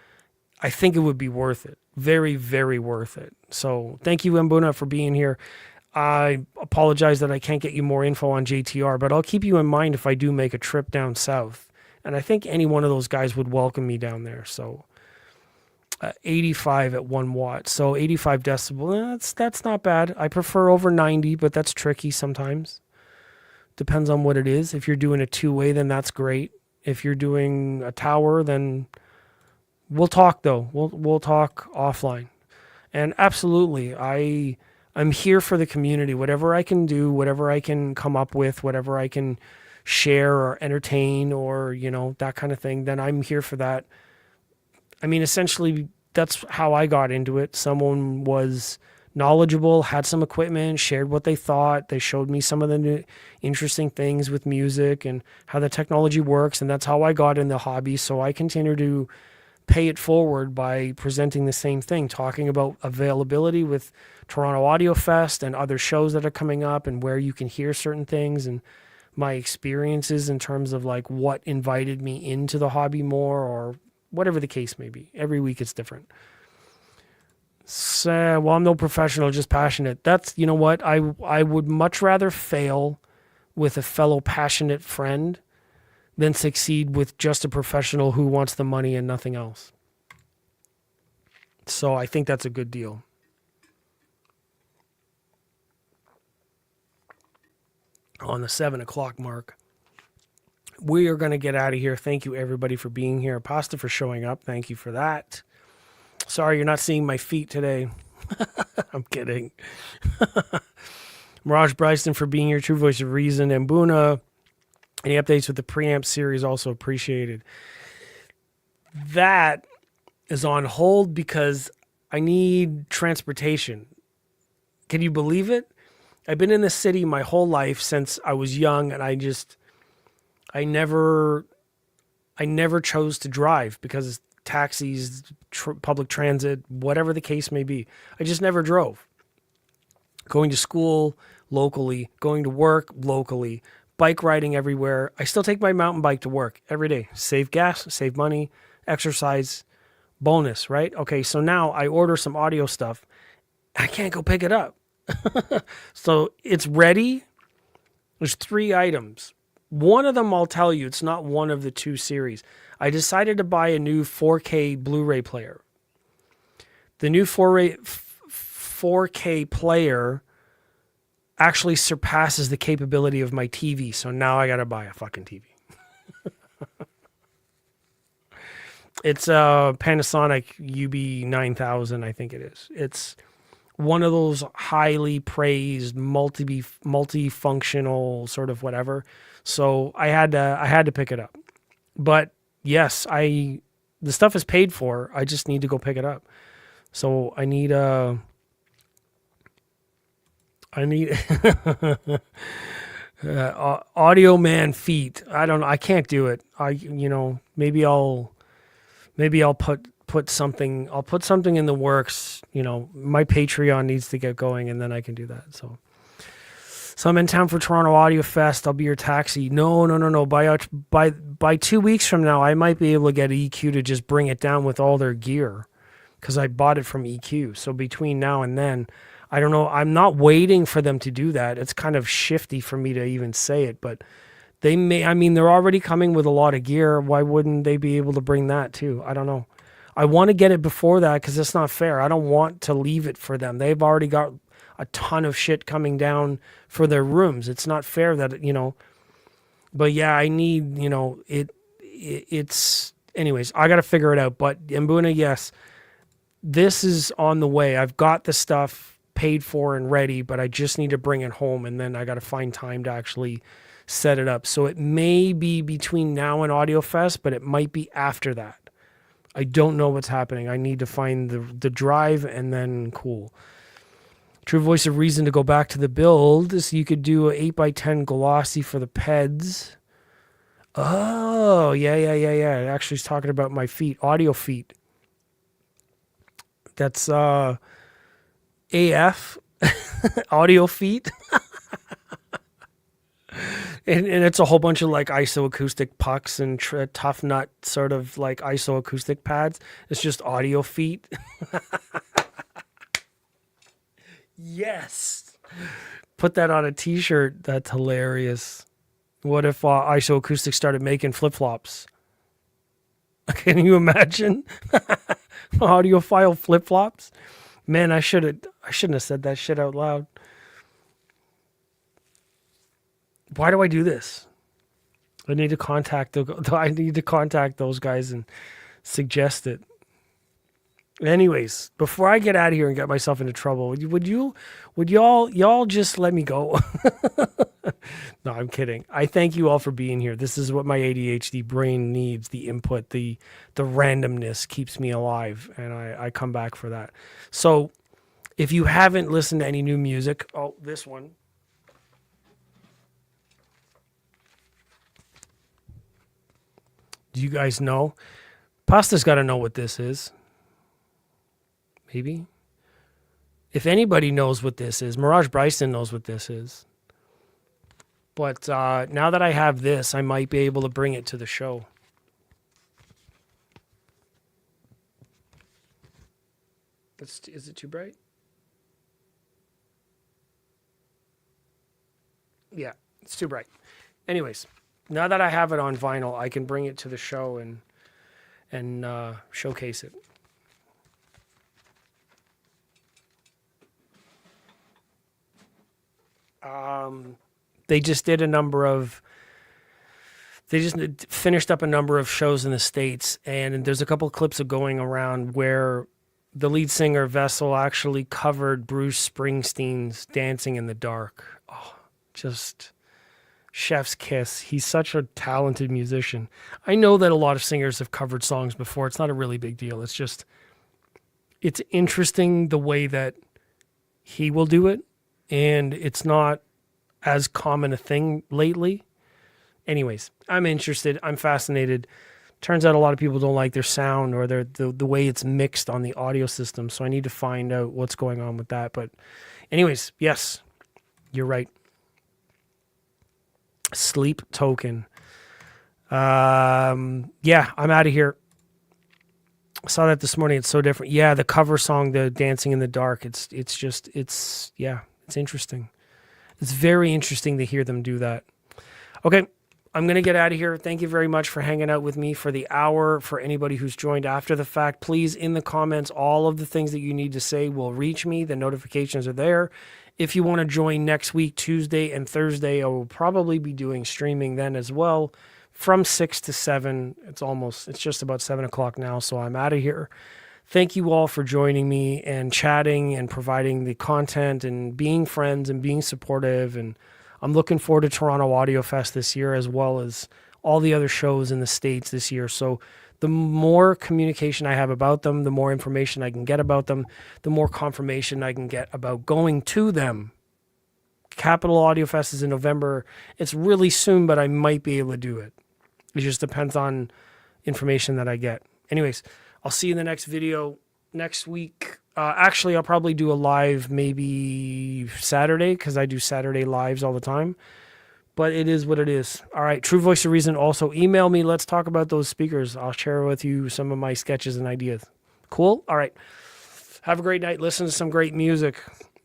I think it would be worth it. Very, very worth it. So thank you, Mbuna, for being here. I apologize that I can't get you more info on JTR, but I'll keep you in mind if I do make a trip down south. And I think any one of those guys would welcome me down there. So 85 at 1 watt. So 85 decibel. That's not bad. I prefer over 90, but that's tricky sometimes. Depends on what it is. If you're doing a 2-way, then that's great. If you're doing a tower, then we'll talk though. We'll talk offline. And absolutely, I'm here for the community. Whatever I can do, whatever I can come up with, whatever I can share or entertain or, that kind of thing, then I'm here for that. I mean, essentially, that's how I got into it. Someone was knowledgeable, had some equipment, shared what they thought. They showed me some of the new, interesting things with music and how the technology works. And that's how I got in the hobby. So I continue to pay it forward by presenting the same thing, talking about availability with Toronto Audiofest and other shows that are coming up and where you can hear certain things and my experiences in terms of like what invited me into the hobby more or whatever the case may be. Every week it's different. So, well, I'm no professional, just passionate. That's, you know what? I would much rather fail with a fellow passionate friend than succeed with just a professional who wants the money and nothing else. So I think that's a good deal. On the 7 o'clock mark, we are going to get out of here. Thank you, everybody, for being here. Pasta for showing up. Thank you for that. Sorry you're not seeing my feet today. I'm kidding. Mirage Bryson for being here. True Voice of Reason. And Mbuna. Any updates with the preamp series? Also appreciated. That is on hold because I need transportation. Can you believe it? I've been in the city my whole life since I was young, and I never chose to drive because taxis, public transit, whatever the case may be. I just never drove. Going to school locally, going to work locally, bike riding everywhere. I still take my mountain bike to work every day. Save gas, save money, exercise, bonus, right? Okay, so now I order some audio stuff. I can't go pick it up. So it's ready. There's 3 items. One of them, I'll tell you, it's not one of the two series. I decided to buy a new 4K Blu-ray player. The new 4K player actually surpasses the capability of my TV. So now I got to buy a fucking TV. It's a Panasonic UB9000, I think it is. It's one of those highly praised multifunctional sort of whatever. So I had to pick it up. But yes, the stuff is paid for. I just need to go pick it up. So I need Audio Man feet. I don't know. I can't do it. Maybe I'll put something. I'll put something in the works. My Patreon needs to get going, and then I can do that. So I'm in town for Toronto Audiofest. I'll be your taxi. No. By 2 weeks from now, I might be able to get EQ to just bring it down with all their gear, because I bought it from EQ. So between now and then, I don't know. I'm not waiting for them to do that. It's kind of shifty for me to even say it, but they may. I mean, they're already coming with a lot of gear. Why wouldn't they be able to bring that too? I don't know. I want to get it before that because it's not fair. I don't want to leave it for them. They've already got a ton of shit coming down for their rooms. It's not fair that, but yeah, I need, it's, anyways, I got to figure it out. But Mbuna, yes, this is on the way. I've got the stuff paid for and ready, but I just need to bring it home, and then I got to find time to actually set it up. So it may be between now and AudioFest, but it might be after that. I don't know what's happening. I need to find the drive, and then cool. True Voice of Reason to go back to the build. So you could do a 8x10 glossy for the PEDs. Oh, yeah. It actually is talking about my feet, audio feet. That's AF, audio feet. And it's a whole bunch of like isoacoustic pucks and tough nut sort of like isoacoustic pads. It's just audio feet. Yes. Put that on a t-shirt. That's hilarious. What if isoacoustic started making flip-flops? Can you imagine? Audiophile flip-flops? Man, I shouldn't have said that shit out loud. Why do I do this? I need to contact those guys and suggest it. Anyways, before I get out of here and get myself into trouble, would y'all just let me go? No, I'm kidding. I thank you all for being here. This is what my ADHD brain needs. The input, the randomness keeps me alive, and I come back for that. So if you haven't listened to any new music, this one. Do you guys know? Pasta's got to know what this is. Maybe. If anybody knows what this is, Mirage Bryson knows what this is. But now that I have this, I might be able to bring it to the show. Is it too bright? Yeah, it's too bright. Anyways, now that I have it on vinyl, I can bring it to the show and showcase it. They just finished up a number of shows in the States, and there's a couple of clips of going around where the lead singer Vessel actually covered Bruce Springsteen's Dancing in the Dark. Oh, just chef's kiss. He's such a talented musician. I know that a lot of singers have covered songs before. It's not a really big deal. It's interesting the way that he will do it, and it's not as common a thing lately. Anyways, I'm interested. I'm fascinated. Turns out a lot of people don't like their sound or the way it's mixed on the audio system. So I need to find out what's going on with that. But anyways, yes, you're right. Sleep Token. Yeah, I'm out of here. I saw that this morning. It's so different. Yeah, the cover song, the Dancing in the Dark. It's interesting. It's very interesting to hear them do that. Okay, I'm going to get out of here. Thank you very much for hanging out with me for the hour. For anybody who's joined after the fact, please, in the comments, all of the things that you need to say will reach me. The notifications are there. If you want to join next week, Tuesday and Thursday, I will probably be doing streaming then as well from 6 to 7. It's just about 7 o'clock now, so I'm out of here. Thank you all for joining me and chatting and providing the content and being friends and being supportive. And I'm looking forward to Toronto Audiofest this year, as well as all the other shows in the States this year. So the more communication I have about them, the more information I can get about them, the more confirmation I can get about going to them. Capital Audiofest is in November. It's really soon, but I might be able to do it. It just depends on information that I get. Anyways, I'll see you in the next video next week. Actually, I'll probably do a live maybe Saturday, because I do Saturday lives all the time. But it is what it is. All right, True Voice of Reason. Also, email me. Let's talk about those speakers. I'll share with you some of my sketches and ideas. Cool? All right. Have a great night. Listen to some great music.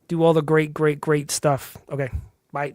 Do all the great, great, great stuff. Okay, bye.